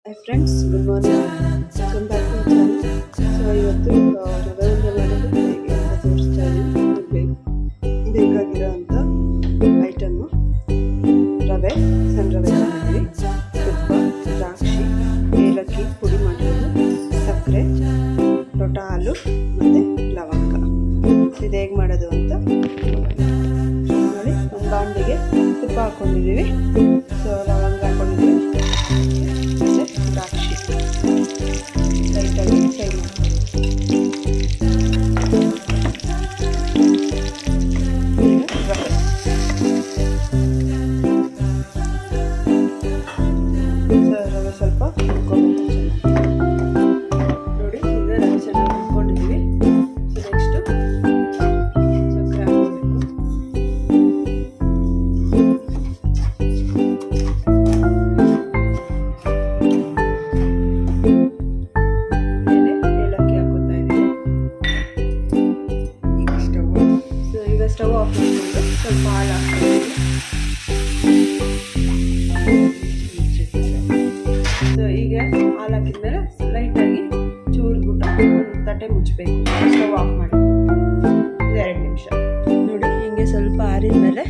Hi friends, good morning. Welcome back to channel. So ಇವತ್ತು ರವೆ ಉಂಡೆ ಮಾಡೋದು ಹೇಗೆ ಅಂತ ತೋರಿಸ್ತಾ ಇದ್ದೀನಿ. ಬೇಕಾಗಿರೋಂಥ ಐಟಮ್ಮು ರವೆ, ಸಣ್ಣ ರವೆ ತಗೊಂಡಿದ್ವಿ, ತುಪ್ಪ, ದ್ರಾಕ್ಷಿ, ಏಲಕ್ಕಿ ಪುಡಿ ಮಾಡಿರೋದು, ಸಕ್ಕರೆ, ಲೋಟ ಹಾಲು ಮತ್ತು ಲವಂಗ. ಇದು ಹೇಗೆ ಮಾಡೋದು ಅಂತ ನೋಡಿ. ಒಂದು ಬಾಂಡಿಗೆ ತುಪ್ಪ ಹಾಕ್ಕೊಂಡಿದ್ದೀವಿ. ಸೊ ಲವಂಗ ಹಾಕ್ಕೊಂಡಿದ್ದೀವಿ, ದ್ರಾಕ್ಷಿ ಲೈಟಾಗಿ ಫ್ರೈ ಮಾಡ್ತೀವಿ. ರವೆ ಸ್ವಲ್ಪ ಹುರ್ಕೊಬೇಕು ನೋಡಿ. ಈಗ ರವೆ ಚೆನ್ನಾಗಿ ಹುರ್ಕೊಂಡಿದ್ದೀವಿ. ಸೊ ನೆಕ್ಸ್ಟು ಸಕ್ಕರೆ ಹಾಕ್ಕೋಬೇಕು. ಸ್ಟವ್ ಆಫ್ ಮಾಡಿಕೊಂಡು ಸ್ವಲ್ಪ ಹಾಲು ಹಾಕ್ತೀವಿ. ಸೊ ಈಗ ಹಾಲು ಹಾಕಿದ್ಮೇಲೆ ಲೈಟಾಗಿ ಚೂರ್ಬಿಟ್ಟು ಒಂದು ತಟ್ಟೆ ಮುಚ್ಚಬೇಕು. ಸ್ಟವ್ ಆಫ್ ಮಾಡಿ 2 ನಿಮಿಷ ನೋಡಿ. ಹೀಗೆ ಸ್ವಲ್ಪ ಆರಿದ ಮೇಲೆ